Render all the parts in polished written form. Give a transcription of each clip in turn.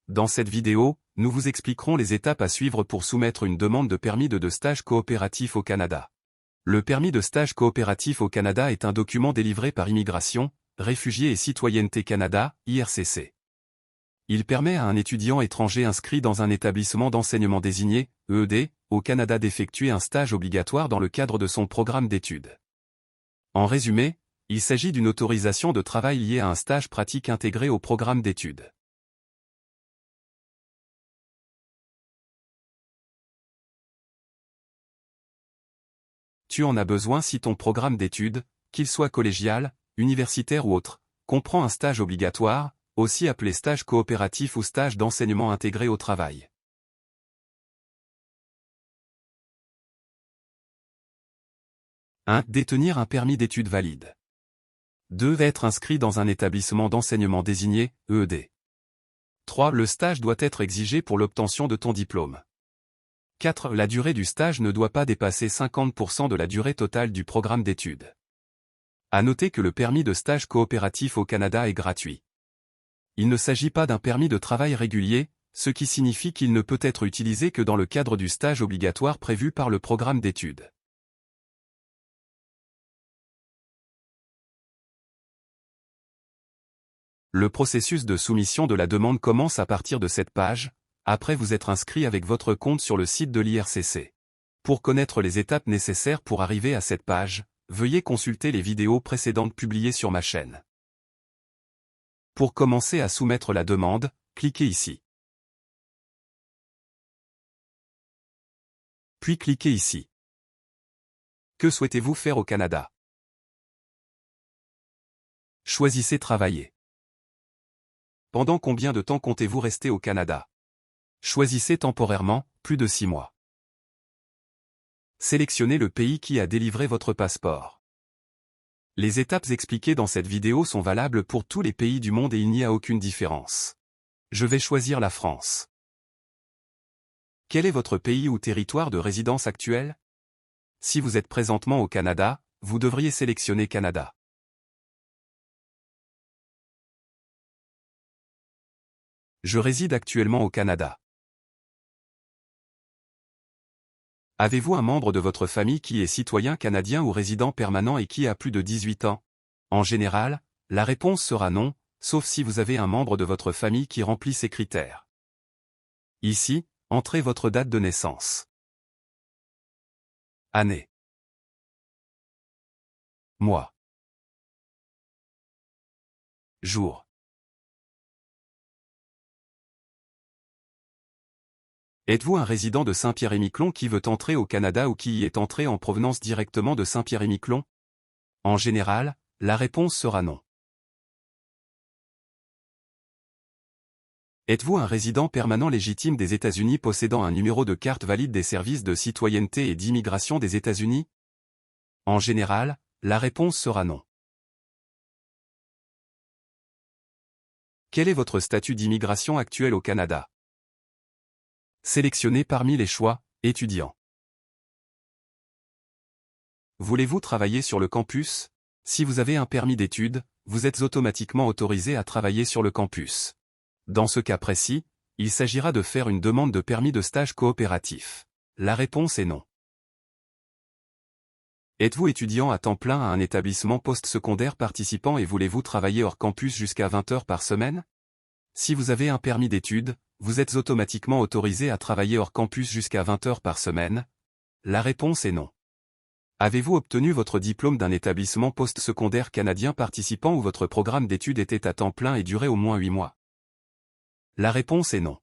Dans cette vidéo, nous vous expliquerons les étapes à suivre pour soumettre une demande de permis de stage coopératif au Canada. Le permis de stage coopératif au Canada est un document délivré par Immigration, Réfugiés et Citoyenneté Canada, IRCC. Il permet à un étudiant étranger inscrit dans un établissement d'enseignement désigné, EED, au Canada d'effectuer un stage obligatoire dans le cadre de son programme d'études. En résumé, il s'agit d'une autorisation de travail liée à un stage pratique intégré au programme d'études. Tu en as besoin si ton programme d'études, qu'il soit collégial, universitaire ou autre, comprend un stage obligatoire, aussi appelé stage coopératif ou stage d'enseignement intégré au travail. « 1. Détenir un permis d'études valide. 2. Être inscrit dans un établissement d'enseignement désigné, EED. 3. Le stage doit être exigé pour l'obtention de ton diplôme. 4. La durée du stage ne doit pas dépasser 50% de la durée totale du programme d'études. À noter que le permis de stage coopératif au Canada est gratuit. Il ne s'agit pas d'un permis de travail régulier, ce qui signifie qu'il ne peut être utilisé que dans le cadre du stage obligatoire prévu par le programme d'études. Le processus de soumission de la demande commence à partir de cette page, après vous être inscrit avec votre compte sur le site de l'IRCC. Pour connaître les étapes nécessaires pour arriver à cette page, veuillez consulter les vidéos précédentes publiées sur ma chaîne. Pour commencer à soumettre la demande, cliquez ici. Puis cliquez ici. Que souhaitez-vous faire au Canada? Choisissez Travailler. Pendant combien de temps comptez-vous rester au Canada? Choisissez temporairement, plus de 6 mois. Sélectionnez le pays qui a délivré votre passeport. Les étapes expliquées dans cette vidéo sont valables pour tous les pays du monde et il n'y a aucune différence. Je vais choisir la France. Quel est votre pays ou territoire de résidence actuel? Si vous êtes présentement au Canada, vous devriez sélectionner Canada. Je réside actuellement au Canada. Avez-vous un membre de votre famille qui est citoyen canadien ou résident permanent et qui a plus de 18 ans? En général, la réponse sera non, sauf si vous avez un membre de votre famille qui remplit ces critères. Ici, entrez votre date de naissance. Année. Mois. Jour. Êtes-vous un résident de Saint-Pierre-et-Miquelon qui veut entrer au Canada ou qui y est entré en provenance directement de Saint-Pierre-et-Miquelon? En général, la réponse sera non. Êtes-vous un résident permanent légitime des États-Unis possédant un numéro de carte valide des services de citoyenneté et d'immigration des États-Unis? En général, la réponse sera non. Quel est votre statut d'immigration actuel au Canada? Sélectionnez parmi les choix, étudiant. Voulez-vous travailler sur le campus? Si vous avez un permis d'études, vous êtes automatiquement autorisé à travailler sur le campus. Dans ce cas précis, il s'agira de faire une demande de permis de stage coopératif. La réponse est non. Êtes-vous étudiant à temps plein à un établissement postsecondaire participant et voulez-vous travailler hors campus jusqu'à 20 heures par semaine? Si vous avez un permis d'études, vous êtes automatiquement autorisé à travailler hors campus jusqu'à 20 heures par semaine? La réponse est non. Avez-vous obtenu votre diplôme d'un établissement postsecondaire canadien participant où votre programme d'études était à temps plein et durait au moins 8 mois? La réponse est non.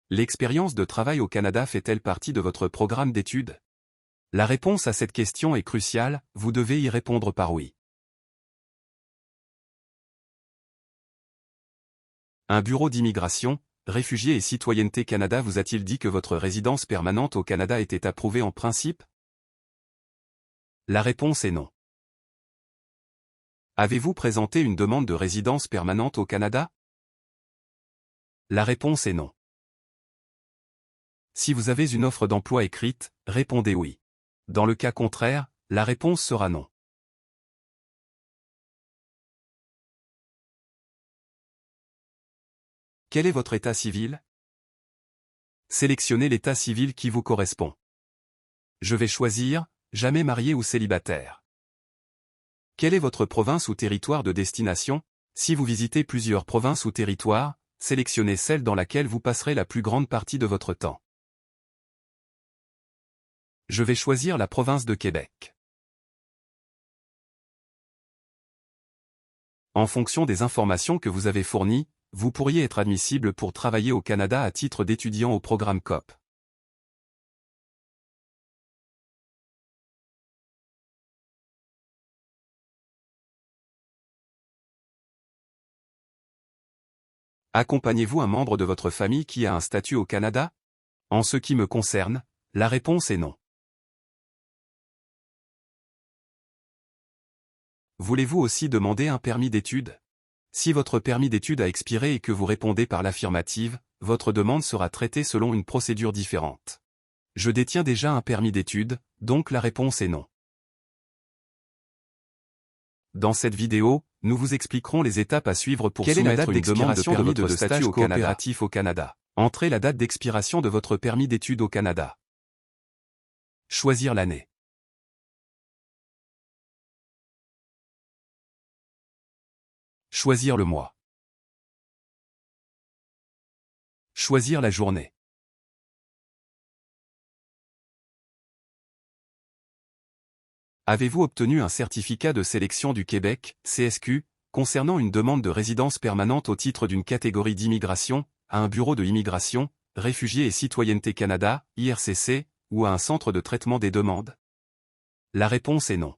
L'expérience de travail au Canada fait-elle partie de votre programme d'études? La réponse à cette question est cruciale, vous devez y répondre par oui. Un bureau d'immigration, Réfugiés et Citoyenneté Canada vous a-t-il dit que votre résidence permanente au Canada était approuvée en principe? La réponse est non. Avez-vous présenté une demande de résidence permanente au Canada? La réponse est non. Si vous avez une offre d'emploi écrite, répondez oui. Dans le cas contraire, la réponse sera non. Quel est votre état civil? Sélectionnez l'état civil qui vous correspond. Je vais choisir « Jamais marié ou célibataire ». Quelle est votre province ou territoire de destination? Si vous visitez plusieurs provinces ou territoires, sélectionnez celle dans laquelle vous passerez la plus grande partie de votre temps. Je vais choisir la province de Québec. En fonction des informations que vous avez fournies, vous pourriez être admissible pour travailler au Canada à titre d'étudiant au programme COP. Accompagnez-vous un membre de votre famille qui a un statut au Canada? En ce qui me concerne, la réponse est non. Voulez-vous aussi demander un permis d'études? Si votre permis d'études a expiré et que vous répondez par l'affirmative, votre demande sera traitée selon une procédure différente. Je détiens déjà un permis d'études, donc la réponse est non. Dans cette vidéo, nous vous expliquerons les étapes à suivre pour soumettre une demande de permis de stage coopératif au Canada. Entrez la date d'expiration de votre permis d'études au Canada. Choisir l'année. Choisir le mois. Choisir la journée. Avez-vous obtenu un certificat de sélection du Québec, CSQ, concernant une demande de résidence permanente au titre d'une catégorie d'immigration, à un bureau de immigration, Réfugiés et Citoyenneté Canada, IRCC, ou à un centre de traitement des demandes? La réponse est non.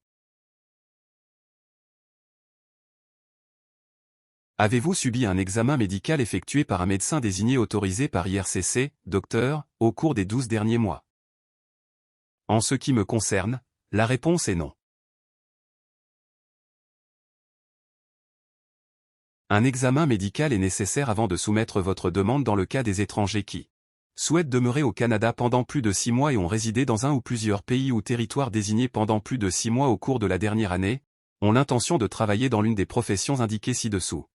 Avez-vous subi un examen médical effectué par un médecin désigné autorisé par IRCC, docteur, au cours des 12 derniers mois? En ce qui me concerne, la réponse est non. Un examen médical est nécessaire avant de soumettre votre demande dans le cas des étrangers qui souhaitent demeurer au Canada pendant plus de 6 mois et ont résidé dans un ou plusieurs pays ou territoires désignés pendant plus de 6 mois au cours de la dernière année, ont l'intention de travailler dans l'une des professions indiquées ci-dessous.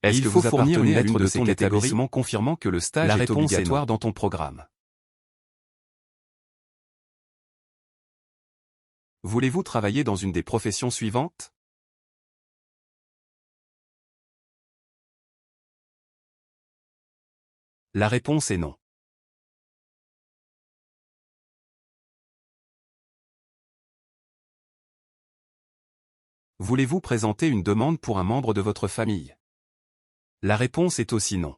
Est-ce que vous fournir une lettre de ton établissement confirmant que le stage est obligatoire dans ton programme? Voulez-vous travailler dans une des professions suivantes? La réponse est non. Voulez-vous présenter une demande pour un membre de votre famille? La réponse est aussi non.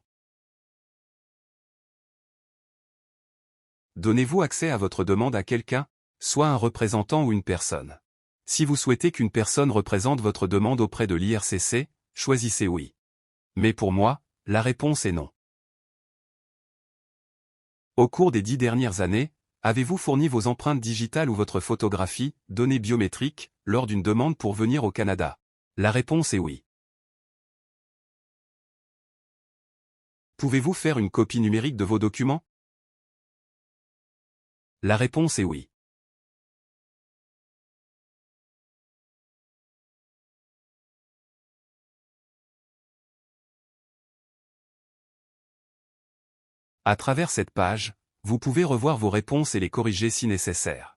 Donnez-vous accès à votre demande à quelqu'un, soit un représentant ou une personne. Si vous souhaitez qu'une personne représente votre demande auprès de l'IRCC, choisissez oui. Mais pour moi, la réponse est non. Au cours des 10 dernières années, avez-vous fourni vos empreintes digitales ou votre photographie, données biométriques, lors d'une demande pour venir au Canada? La réponse est oui. Pouvez-vous faire une copie numérique de vos documents? La réponse est oui. À travers cette page, vous pouvez revoir vos réponses et les corriger si nécessaire.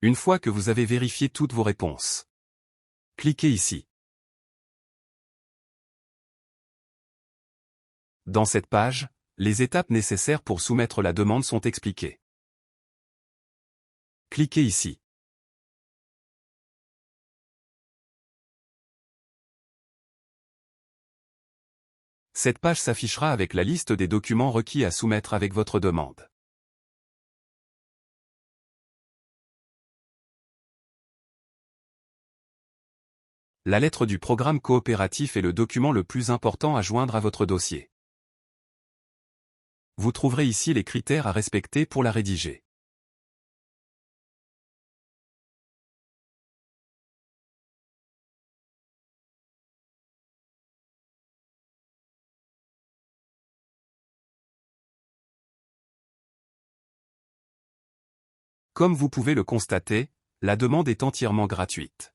Une fois que vous avez vérifié toutes vos réponses, cliquez ici. Dans cette page, les étapes nécessaires pour soumettre la demande sont expliquées. Cliquez ici. Cette page s'affichera avec la liste des documents requis à soumettre avec votre demande. La lettre du programme coopératif est le document le plus important à joindre à votre dossier. Vous trouverez ici les critères à respecter pour la rédiger. Comme vous pouvez le constater, la demande est entièrement gratuite.